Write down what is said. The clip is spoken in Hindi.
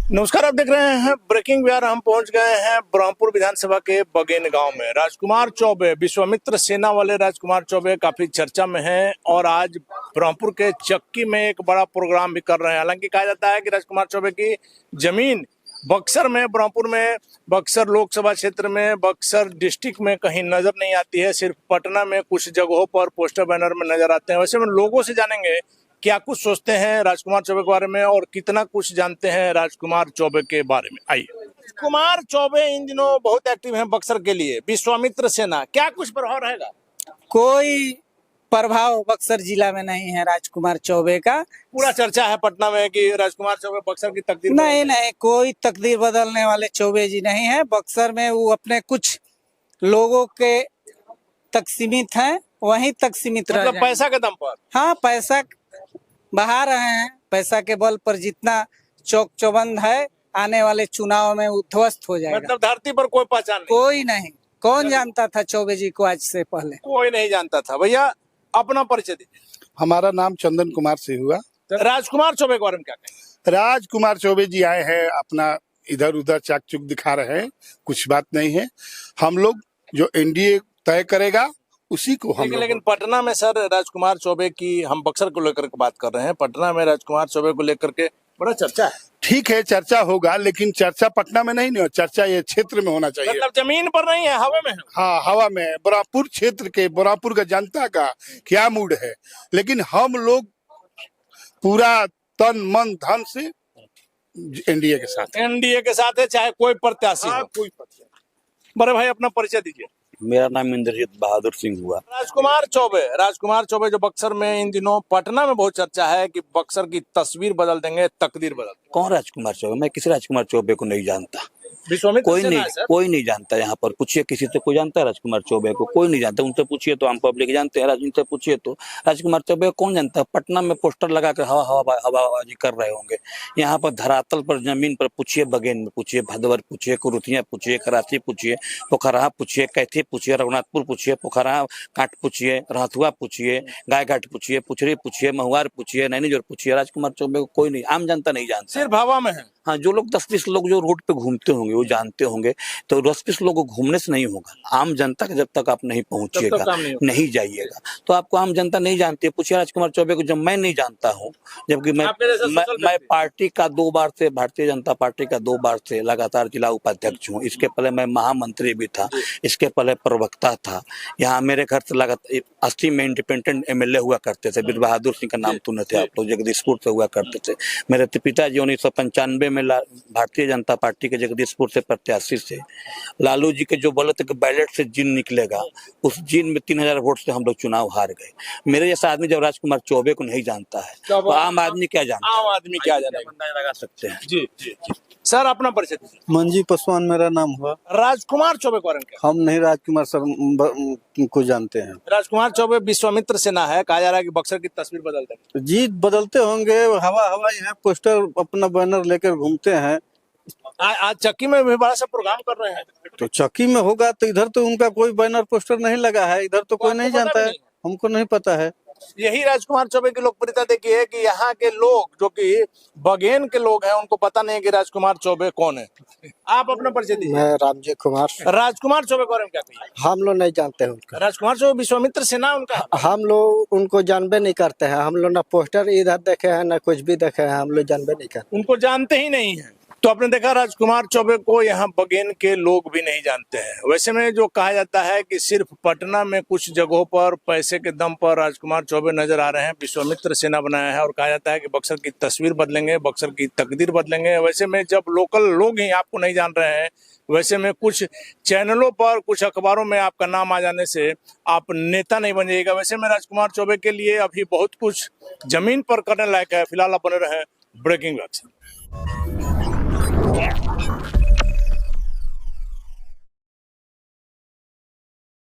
नमस्कार, आप देख रहे हैं ब्रेकिंग बिहार। हम पहुंच गए हैं ब्रह्मपुर विधानसभा के बगेन गांव में। राजकुमार चौबे, विश्वामित्र सेना वाले राजकुमार चौबे काफी चर्चा में हैं और आज ब्रह्मपुर के चक्की में एक बड़ा प्रोग्राम भी कर रहे हैं। हालांकि कहा जाता है कि राजकुमार चौबे की जमीन बक्सर में, ब्रह्मपुर में, बक्सर लोकसभा क्षेत्र में, बक्सर डिस्ट्रिक्ट में कहीं नजर नहीं आती है। सिर्फ पटना में कुछ जगहों पर पोस्टर बैनर में नजर आते हैं। वैसे में लोगों से जानेंगे क्या कुछ सोचते हैं राजकुमार चौबे के बारे में और कितना कुछ जानते हैं राजकुमार चौबे के बारे में। आइए। राजकुमार चौबे इन दिनों बहुत एक्टिव हैं बक्सर के लिए। विश्वामित्र सेना, क्या कुछ प्रभाव रहेगा? कोई प्रभाव बक्सर जिला में नहीं है राजकुमार चौबे का। पूरा चर्चा है पटना में कि राजकुमार चौबे बक्सर की तकदीर नहीं, कोई तकदीर बदलने वाले चौबे जी नहीं है। बक्सर में वो अपने कुछ लोगों के तक सीमित हैं, वहीं तक सीमित रह मतलब पैसा के दम पर। हाँ, पैसा बहा रहे हैं। पैसा के बल पर जितना चौक चौबंद है, आने वाले चुनाव में उध्वस्त हो जाएगा। मतलब धरती पर कोई पहचान नहीं? कोई नहीं। कौन जानता था चौबे जी को आज से पहले? कोई नहीं जानता था। भैया अपना परिचय दीजिए। हमारा नाम चंदन कुमार से हुआ। राजकुमार चौबे के बारे में क्या कहेंगे? राजकुमार चौबे जी आए हैं, अपना इधर उधर चाक चुक दिखा रहे हैं, कुछ बात नहीं है। हम लोग जो एनडीए तय करेगा उसी को हम लेकिन पटना में सर राजकुमार चौबे की, हम बक्सर को लेकर के बात कर रहे हैं, पटना में राजकुमार चौबे को लेकर के बड़ा चर्चा है। ठीक है, चर्चा होगा, लेकिन चर्चा पटना में नहीं हो, चर्चा ये क्षेत्र में होना चाहिए। मतलब जमीन पर नहीं है, हवा में है। हाँ, हवा में है। ब्रह्मपुर क्षेत्र के, ब्रह्मपुर का जनता का क्या मूड है, लेकिन हम लोग पूरा तन मन धन से एनडीए के साथ है, चाहे कोई प्रत्याशी हो। कोई प्रत्याशी। बड़े भाई अपना परिचय दीजिए। मेरा नाम इंद्रजीत बहादुर सिंह हुआ। राजकुमार चौबे जो बक्सर में इन दिनों, पटना में बहुत चर्चा है कि बक्सर की तस्वीर बदल देंगे, तकदीर बदल देंगे। कौन राजकुमार चौबे? मैं किसी राजकुमार चौबे को नहीं जानता। विश्वामित्र कोई सेना नहीं, है सर। कोई नहीं जानता। यहाँ पर पूछिए किसी से, कोई जानता है राजकुमार चौबे को? कोई नहीं जानता। उनसे पूछिए तो हम पब्लिक जानते हैं, उनसे पूछिए तो राजकुमार चौबे को कौन जानता है? पटना में पोस्टर लगा कर हवाबाजी कर रहे होंगे। यहाँ पर धरातल पर, जमीन पर पूछिए, बगेन में पूछिए, भदवर पूछिए, कुरुथिया पूछिए, कराची पूछिए, पोखरा पूछिए, कैथी पूछिए, रघुनाथपुर पूछिए, पोखरा काट पूछिए, रहथुआ पूछिए, गायघाट पूछिए, पुछरी पूछिए, महुआर पूछिए, नैनीजोर पूछिए। राजकुमार चौबे को कोई नहीं, आम जनता नहीं जानता। सिर्फ हवा में है। हाँ, जो लोग 10-20 लोग जो रोड पे घूमते होंगे वो जानते होंगे। तो 10-20 लोगों को घूमने से नहीं होगा। आम जनता के जब तक आप नहीं पहुंचिएगा, नहीं जाइएगा, तो आपको आम जनता नहीं जानती है। पूछिए राजकुमार चौबे को, जब मैं नहीं जानता हूँ, जबकि मैं पार्टी का 2 बार से, भारतीय जनता पार्टी का 2 बार से लगातार जिला उपाध्यक्ष हूँ। इसके पहले मैं महामंत्री भी था, इसके पहले प्रवक्ता था। यहाँ मेरे घर से लगातार 80 में इंडिपेंडेंट एमएलए हुआ करते थे। वीर बहादुर सिंह का नाम सुने थे आप लोग, जगदीशपुर से हुआ करते थे। मेरे पिताजी 1995 में भारतीय जनता पार्टी के जगदीशपुर से प्रत्याशी से, लालू जी के जो बोले थे कि बैलेट से जिन निकलेगा, उस जिन में 3000 वोट से हम लोग चुनाव हार गए। मेरे जैसा आदमी जब राजकुमार चौबे को नहीं जानता है तो आम आदमी क्या जानता है? आम आदमी क्या जाने लगा सकते हैं। जी जी जी। सर अपना परिचय दीजिए। मंजी पासवान मेरा नाम हुआ। राजकुमार चौबे के बारे में क्या? हम नहीं राजकुमार सर को जानते हैं। राजकुमार चौबे विश्वामित्र सेना है, कहा जा रहा है कि बक्सर की तस्वीर बदल देंगे। जी बदलते होंगे, हवा यहाँ पोस्टर अपना बैनर लेकर घूमते हैं। आज चक्की में भी बड़ा सा प्रोग्राम कर रहे हैं। तो चक्की में होगा तो इधर तो उनका कोई बैनर पोस्टर नहीं लगा है, इधर तो कोई नहीं जानता है, हमको नहीं पता है। यही राजकुमार चौबे की लोकप्रियता देखिए कि यहाँ के लोग, जो कि बगेन के लोग हैं, उनको पता नहीं कि राजकुमार चौबे कौन है। आप अपना परिचय दीजिए। मैं रामजी कुमार। राजकुमार चौबे के बारे में क्या कहिए? हम लोग नहीं जानते हैं उनका। राजकुमार चौबे विश्वामित्र सेना उनका, हम लोग उनको जानबे नहीं करते हैं। हम लोग ना पोस्टर इधर देखे हैं ना कुछ भी देखे हैं, हम लोग जानबे नहीं करते, उनको जानते ही नहीं है। तो आपने देखा राजकुमार चौबे को यहाँ बगेन के लोग भी नहीं जानते हैं। वैसे में जो कहा जाता है कि सिर्फ पटना में कुछ जगहों पर पैसे के दम पर राजकुमार चौबे नजर आ रहे हैं, विश्वामित्र सेना बनाया है और कहा जाता है कि बक्सर की तस्वीर बदलेंगे, बक्सर की तकदीर बदलेंगे। वैसे में जब लोकल लोग ही आपको नहीं जान रहे हैं, वैसे में कुछ चैनलों पर, कुछ अखबारों में आपका नाम आ जाने से आप नेता नहीं बन जाइएगा। वैसे में राजकुमार चौबे के लिए अभी बहुत कुछ जमीन पर करने लायक है। फिलहाल आप बने रहे ब्रेकिंग बिहार।